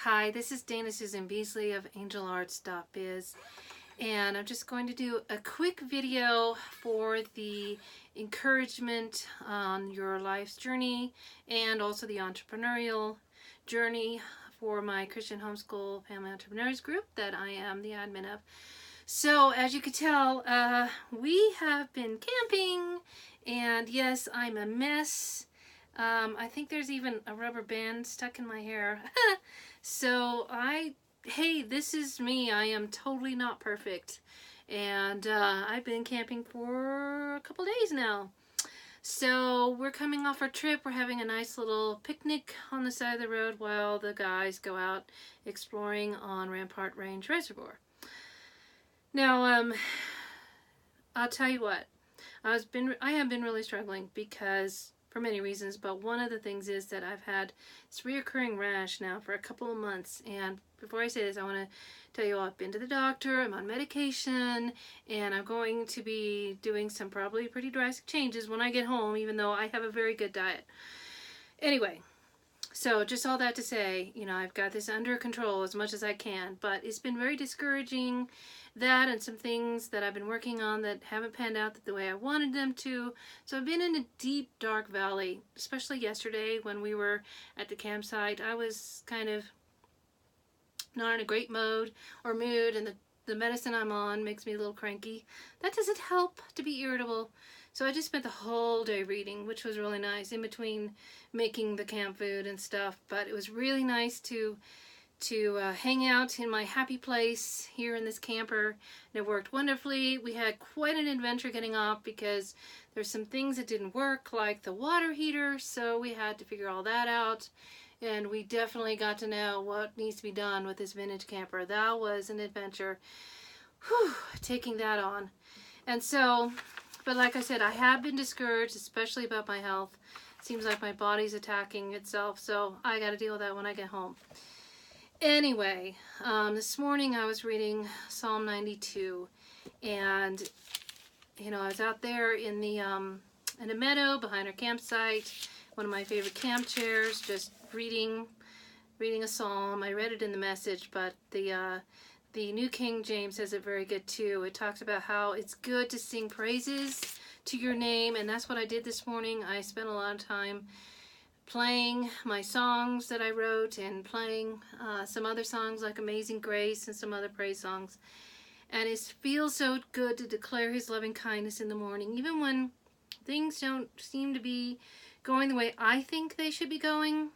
Hi, this is Dana Susan Beasley of angelarts.biz, and I'm just going to do a quick video for the encouragement on your life's journey and also the entrepreneurial journey for my Christian Homeschool Family Entrepreneurs group that I am the admin of. So as you can tell, we have been camping, and yes, I'm a mess. I think there's even a rubber band stuck in my hair. So hey, this is me. I am totally not perfect. And I've been camping for a couple days now. So we're coming off our trip. We're having a nice little picnic on the side of the road while the guys go out exploring on Rampart Range Reservoir. Now, I'll tell you what, I have been really struggling because for many reasons, but one of the things is that I've had this reoccurring rash now for a couple of months. And before I say this, I want to tell you all I've been to the doctor, I'm on medication, and I'm going to be doing some probably pretty drastic changes when I get home, even though I have a very good diet. Anyway, so just all that to say, I've got this under control as much as I can, but it's been very discouraging, that and some things that I've been working on that haven't panned out the way I wanted them to. So I've been in a deep, dark valley, especially yesterday when we were at the campsite. I was kind of not in a great mood, and the medicine I'm on makes me a little cranky. That doesn't help to be irritable. So I just spent the whole day reading, which was really nice, in between making the camp food and stuff. But it was really nice to hang out in my happy place here in this camper, and it worked wonderfully. We had quite an adventure getting off because there's some things that didn't work, like the water heater, so we had to figure all that out. And we definitely got to know what needs to be done with this vintage camper. That was an adventure. Whew, taking that on. And so, but like I said, I have been discouraged, especially about my health. It seems like my body's attacking itself, so I got to deal with that when I get home. Anyway, this morning I was reading Psalm 92, and I was out there in a meadow behind our campsite, one of my favorite camp chairs, just reading a psalm. I read it in the Message, but the New King James says it very good too. It talks about how it's good to sing praises to your name, and that's what I did this morning. I spent a lot of time playing my songs that I wrote and playing some other songs like Amazing Grace and some other praise songs. And it feels so good to declare His loving kindness in the morning, even when things don't seem to be going the way I think they should be going.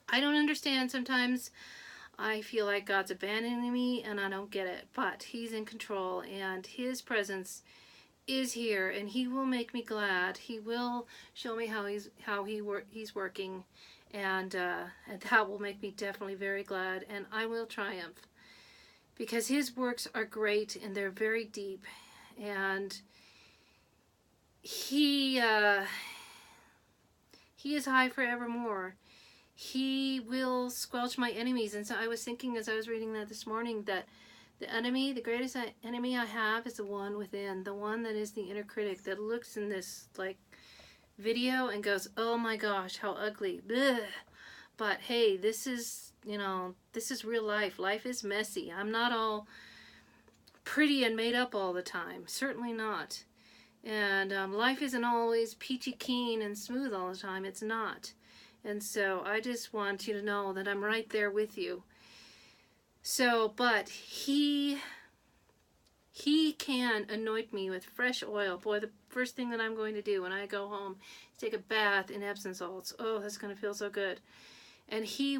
I don't understand. Sometimes I feel like God's abandoning me and I don't get it, but He's in control and His presence is here, and He will make me glad. He will show me how He's working, and that will make me definitely very glad, and I will triumph because His works are great and they're very deep, and He is high forevermore. He will squelch my enemies. And so I was thinking as I was reading that this morning that the greatest enemy I have is the one within, the one that is the inner critic that looks in this video and goes, oh my gosh, how ugly. Blech. But hey, this is real life. Life is messy. I'm not all pretty and made up all the time. Certainly not. And life isn't always peachy keen and smooth all the time. It's not. And so I just want you to know that I'm right there with you. So, but He can anoint me with fresh oil. Boy, the first thing that I'm going to do when I go home is take a bath in Epsom salts. Oh, that's going to feel so good. And He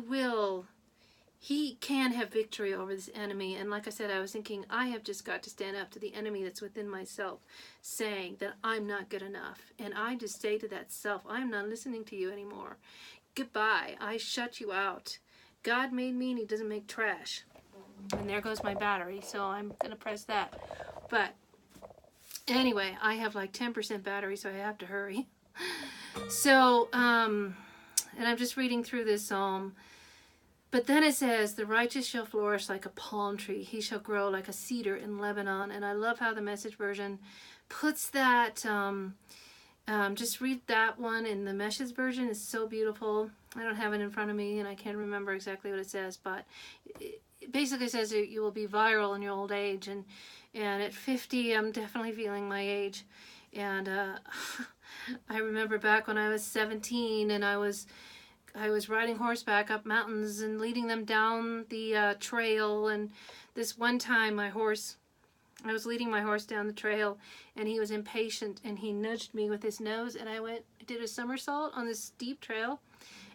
can have victory over this enemy. And like I said, I was thinking, I have just got to stand up to the enemy that's within myself, saying that I'm not good enough. And I just say to that self, I'm not listening to you anymore. Goodbye. I shut you out. God made me and He doesn't make trash. And there goes my battery, so I'm going to press that. But anyway, I have like 10% battery, so I have to hurry. So, and I'm just reading through this psalm. But then it says, the righteous shall flourish like a palm tree. He shall grow like a cedar in Lebanon. And I love how the Message version puts that. Just read that one in the Message version. It's so beautiful. I don't have it in front of me and I can't remember exactly what it says, but it basically says that you will be viral in your old age, and at 50 I'm definitely feeling my age. And I remember back when I was 17 and I was riding horseback up mountains and leading them down the trail, and this one time I was leading my horse down the trail and he was impatient and he nudged me with his nose, and I did a somersault on this steep trail,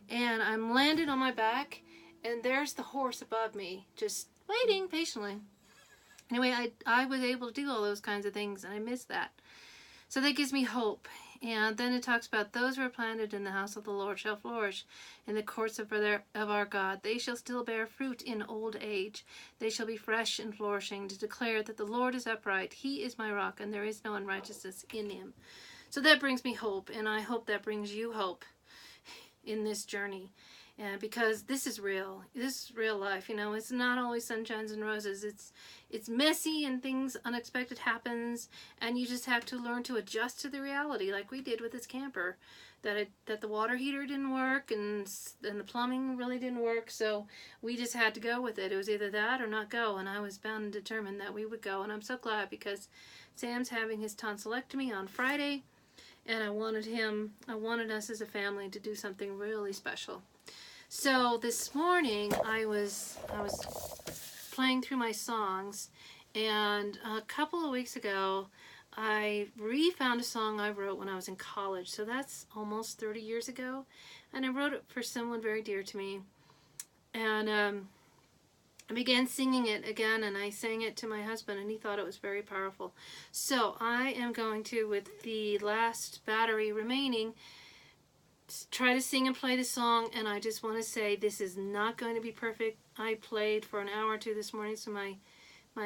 and I'm landed on my back, and there's the horse above me just waiting patiently. Anyway, I was able to do all those kinds of things, and I missed that. So that gives me hope. And then it talks about those who are planted in the house of the Lord shall flourish in the courts of our God. They shall still bear fruit in old age. They shall be fresh and flourishing, to declare that the Lord is upright. He is my rock, and there is no unrighteousness in him. So that brings me hope, and I hope that brings you hope in this journey. Because this is real. This is real life. You know, it's not always sunshines and roses. It's messy, and things unexpected happens, and you just have to learn to adjust to the reality, like we did with this camper, that the water heater didn't work, and the plumbing really didn't work. So we just had to go with it. It was either that or not go, and I was bound and determined that we would go. And I'm so glad, because Sam's having his tonsillectomy on Friday, and I wanted us as a family to do something really special. So this morning I was playing through my songs, and a couple of weeks ago I refound a song I wrote when I was in college. So that's almost 30 years ago, and I wrote it for someone very dear to me. And I began singing it again, and I sang it to my husband, and he thought it was very powerful. So I am going to, with the last battery remaining, try to sing and play the song. And I just want to say, this is not going to be perfect. I played for an hour or two this morning, so my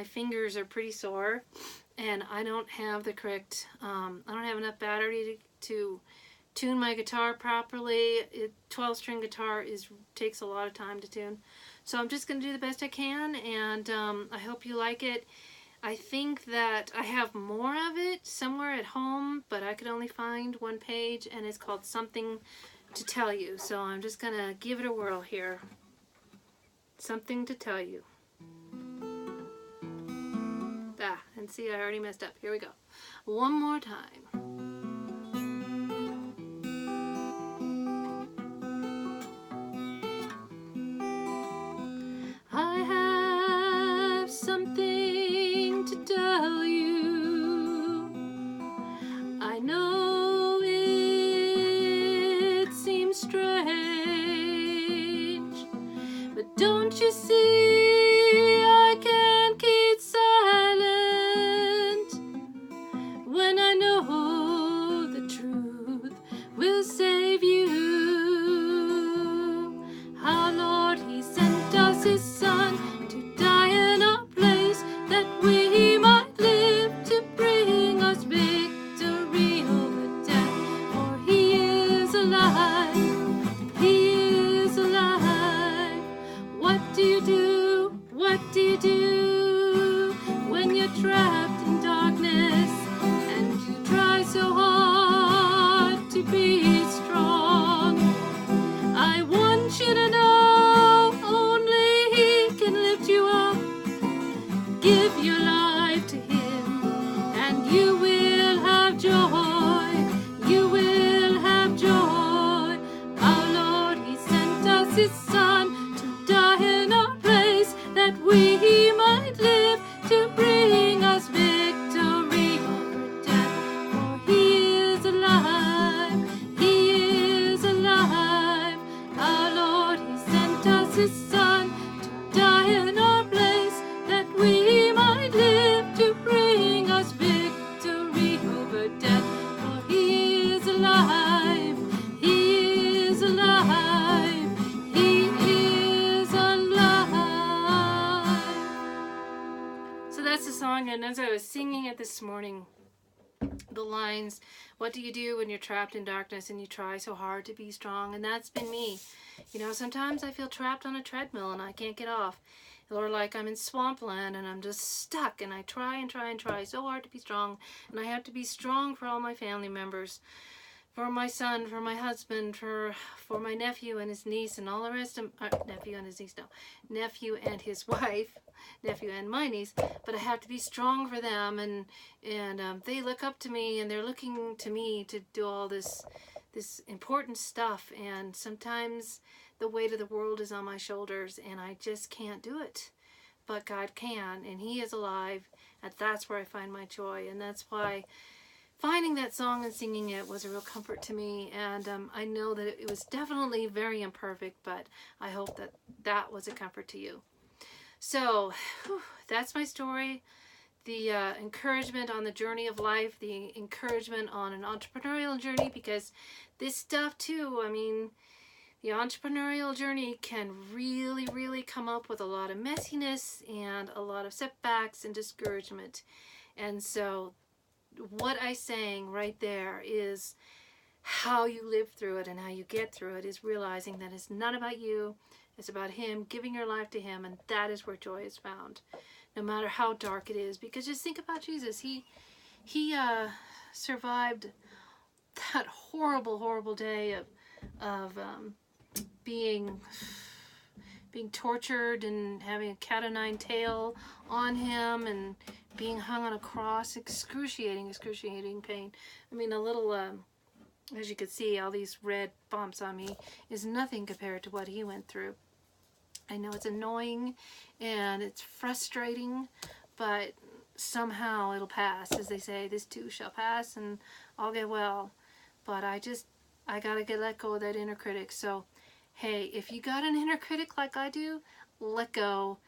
fingers are pretty sore, and I don't have the correct, I don't have enough battery to tune my guitar properly. 12-string guitar takes a lot of time to tune. So I'm just going to do the best I can, and I hope you like it. I think that I have more of it somewhere at home, but I could only find one page, and it's called Something to Tell You. So I'm just going to give it a whirl here. Something to Tell You. And see, I already messed up. Here we go. One more time. I have something to tell you. I know it seems strange, but don't you see I can't keep silent when I know the truth will save you. Our Lord, He sent us His Son to die in our place, that we might live to bring us victory over death. For He is alive, He is alive. What do you do? What do you do when you're trapped in darkness and you try so hard to be strong? I want you to know only He can lift you up. Give your life to Him and you will have joy. You will have joy. Our Lord, He sent us His Son to die in our place, that we might live to bring us victory over death. For He is alive, He is alive. Our Lord, He sent us His Son to die in our place, that we might live to bring us victory over death. For He is alive, He is alive, He is alive. So that's the song, and as I was singing it this morning, the lines, what do you do when you're trapped in darkness and you try so hard to be strong? And that's been me. You know, sometimes I feel trapped on a treadmill and I can't get off. Or like I'm in swampland and I'm just stuck, and I try and try and try so hard to be strong. And I have to be strong for all my family members, for my son, for my husband, for my nephew and his niece and all the rest of nephew and his niece, no, nephew and his wife, nephew and my niece, but I have to be strong for them, and they look up to me, and they're looking to me to do all this important stuff, and sometimes the weight of the world is on my shoulders and I just can't do it, but God can, and He is alive, and that's where I find my joy. And that's why finding that song and singing it was a real comfort to me. And I know that it was definitely very imperfect, but I hope that that was a comfort to you. So that's my story. The encouragement on the journey of life, the encouragement on an entrepreneurial journey, because this stuff too, I mean, the entrepreneurial journey can really, really come up with a lot of messiness and a lot of setbacks and discouragement. And so what I sang right there is how you live through it and how you get through it, is realizing that it's not about you, it's about Him, giving your life to Him, and that is where joy is found, no matter how dark it is. Because just think about Jesus. He survived that horrible, horrible day of being tortured and having a cat o' nine tail on him and being hung on a cross. Excruciating pain. I mean, a little, as you can see, all these red bumps on me is nothing compared to what He went through. I know it's annoying and it's frustrating, but somehow it'll pass. As they say, this too shall pass and all get well. But I gotta let go of that inner critic. So hey, if you got an inner critic like I do, let go.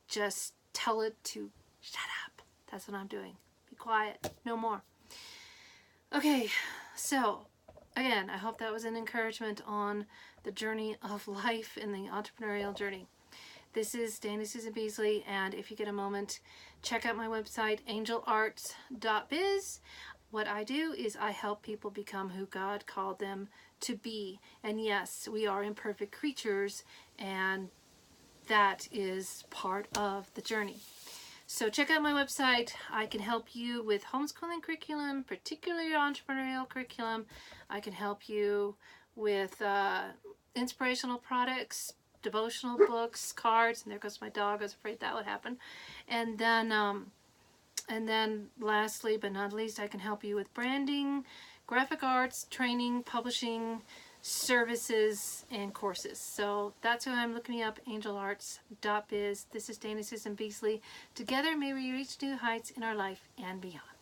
Just tell it to shut up. That's what I'm doing. Be quiet. No more. Okay, so again, I hope that was an encouragement on the journey of life and the entrepreneurial journey. This is Danny Susan Beasley, and if you get a moment, check out my website, angelarts.biz. What I do is I help people become who God called them to be. And yes, we are imperfect creatures, and that is part of the journey. So check out my website. I can help you with homeschooling curriculum, particularly entrepreneurial curriculum. I can help you with inspirational products, devotional books, cards, and there goes my dog. I was afraid that would happen. And then lastly but not least, I can help you with branding, graphic arts, training, publishing, services, and courses. So that's who I'm looking up, angelarts.biz. This is Danny Susan Beasley. Together may we reach new heights in our life and beyond.